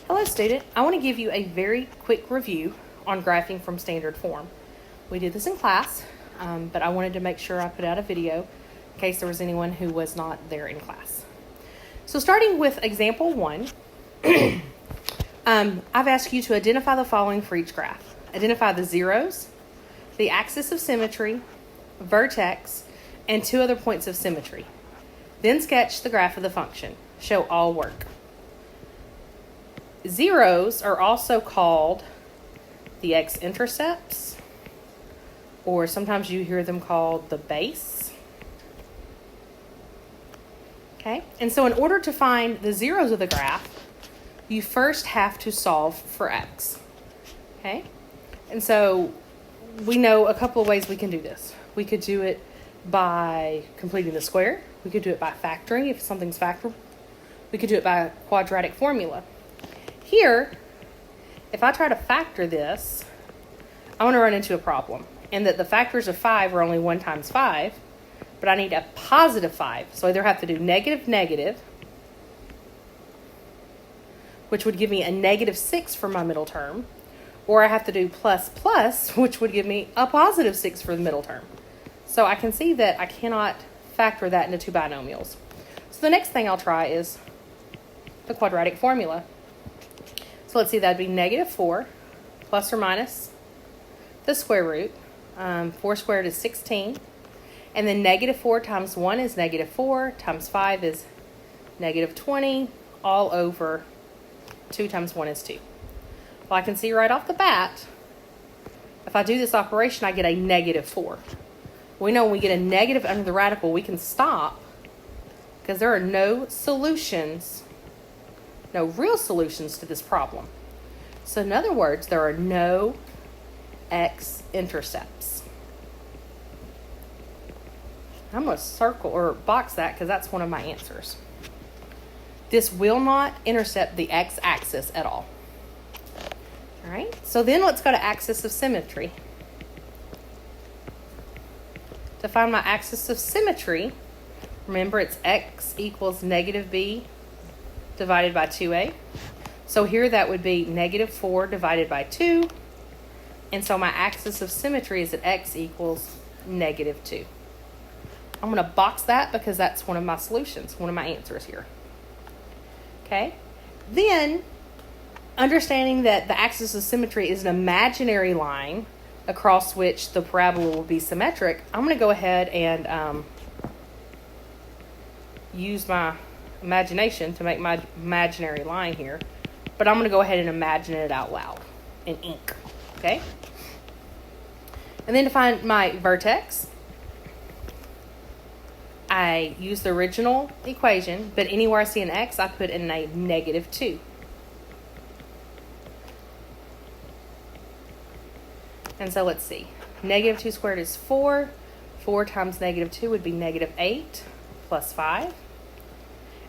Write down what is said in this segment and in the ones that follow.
Hello student, I want to give you a very quick review on graphing from standard form. We did this in class, but I wanted to make sure I put out a video in case there was anyone who was not there in class. So starting with example 1, I've asked you to identify the following for each graph. Identify the zeros, the axis of symmetry, vertex, and 2 other points of symmetry. Then sketch the graph of the function. Show all work. Zeros are also called the x-intercepts, or sometimes you hear them called the base. Okay, and so in order to find the zeros of the graph, you first have to solve for x. Okay, and so we know a couple of ways we can do this. We could do it by completing the square. We could do it by factoring if something's factorable. We could do it by a quadratic formula. Here, if I try to factor this, I want to run into a problem. And that the factors of 5 are only 1 times 5, but I need a positive 5. So I either have to do negative, negative, which would give me a negative 6 for my middle term, or I have to do plus, plus, which would give me a positive 6 for the middle term. So I can see that I cannot factor that into 2 binomials. So the next thing I'll try is the quadratic formula. So let's see, that'd be negative 4 plus or minus the square root. 4 squared is 16. And then negative 4 times 1 is negative 4 times 5 is negative 20 all over 2 times 1 is 2. Well, I can see right off the bat, if I do this operation, I get a negative 4. We know when we get a negative under the radical, we can stop because there are no solutions, no real solutions to this problem. So in other words, there are no x-intercepts. I'm going to circle or box that because that's one of my answers. This will not intercept the x-axis at all. All right, so then let's go to axis of symmetry. To find my axis of symmetry, remember it's x equals negative b divided by 2a. So here that would be negative 4 divided by 2. And so my axis of symmetry is that x equals negative 2. I'm going to box that because that's one of my solutions, one of my answers here. Okay. Then, understanding that the axis of symmetry is an imaginary line across which the parabola will be symmetric, I'm going to go ahead and use my imagination to make my imaginary line here. But I'm going to go ahead and imagine it out loud in ink. Okay? And then to find my vertex, I use the original equation, but anywhere I see an x, I put in a negative 2. And so let's see. Negative 2 squared is 4. 4 times negative 2 would be negative 8 plus 5.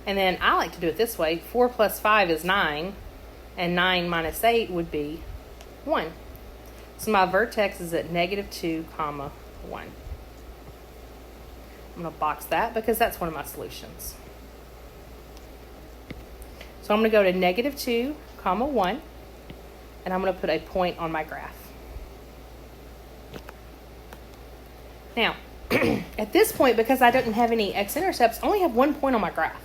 And then I like to do it this way. 4 plus 5 is 9. And 9 minus 8 would be 1. So my vertex is at negative 2, comma 1. I'm going to box that because that's one of my solutions. So I'm going to go to negative 2, comma 1. And I'm going to put a point on my graph. Now, at this point, because I didn't have any x-intercepts, I only have 1 point on my graph.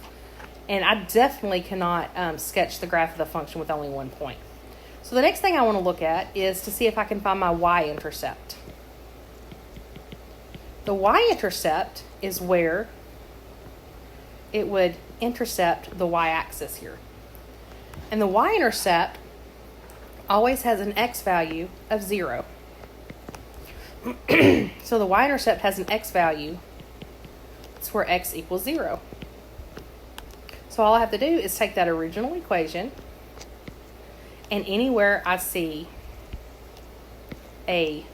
And I definitely cannot sketch the graph of the function with only 1 point. So the next thing I want to look at is to see if I can find my y-intercept. The y-intercept is where it would intercept the y-axis here. And the y-intercept always has an x value of 0. So the y-intercept has an x value. It's where x equals 0. So all I have to do is take that original equation, and anywhere I see a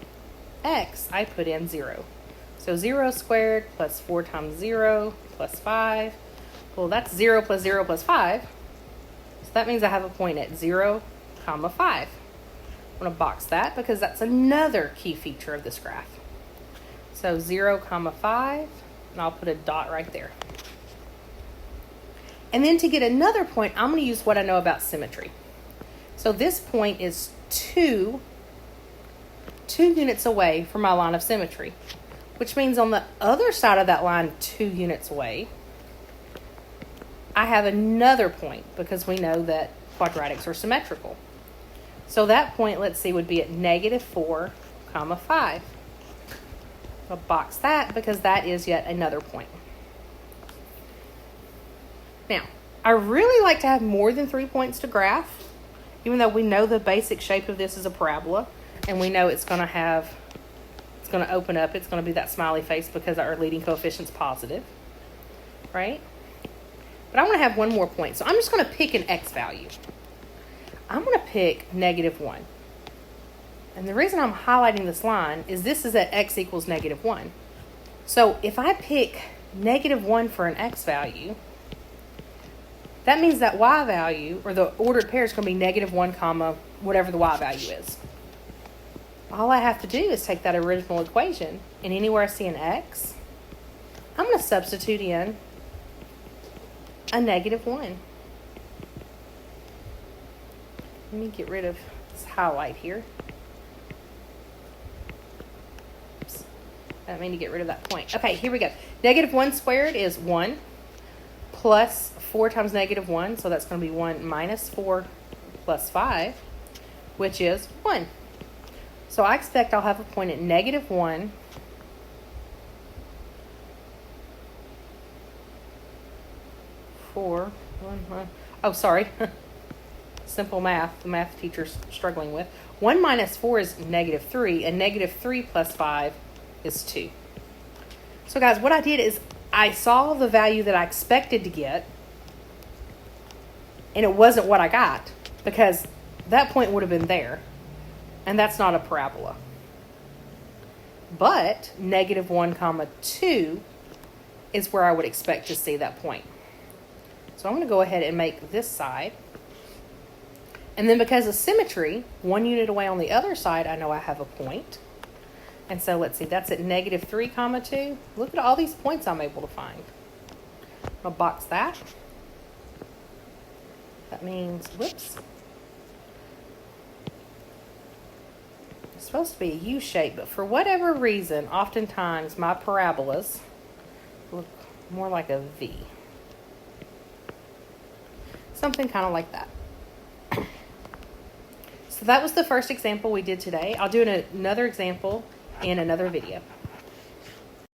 x, I put in 0. So 0 squared plus 4 times 0 plus 5. Well, that's 0 plus 0 plus 5. So that means I have a point at 0, comma 5. I'm going to box that because that's another key feature of this graph. So 0, comma 5, and I'll put a dot right there. And then to get another point, I'm going to use what I know about symmetry. So this point is two units away from my line of symmetry, which means on the other side of that line, 2 units away, I have another point because we know that quadratics are symmetrical. So that point, let's see, would be at -4, 5. I'll box that because that is yet another point. Now, I really like to have more than 3 points to graph, even though we know the basic shape of this is a parabola, and we know it's going to open up, it's going to be that smiley face because our leading coefficient's positive, right? But I want to have one more point, so I'm just going to pick an x value. I'm going to pick -1. And the reason I'm highlighting this line is this is at x equals -1. So if I pick -1 for an x value, that means that y value, or the ordered pair, is going to be -1 comma whatever the y value is. All I have to do is take that original equation, and anywhere I see an x, I'm going to substitute in a -1. Let me get rid of this highlight here. Oops. I don't mean to get rid of that point. Okay, here we go. -1 squared is 1 plus 4 times -1, so that's going to be 1 minus 4 plus 5, which is 1. So I expect I'll have a point at -1, oh, sorry. Simple math, the math teacher's struggling with. 1 minus 4 is -3, and -3 plus 5 is 2. So guys, what I did is I saw the value that I expected to get, and it wasn't what I got, because that point would have been there, and that's not a parabola. But -1 comma 2 is where I would expect to see that point. So I'm going to go ahead and make this side. And then because of symmetry, 1 unit away on the other side, I know I have a point. And so let's see, that's at -3 comma 2. Look at all these points I'm able to find. I'll box that. That means, whoops. It's supposed to be a U shape, but for whatever reason, oftentimes my parabolas look more like a V. Something kind of like that. So that was the first example we did today. I'll do another example in another video.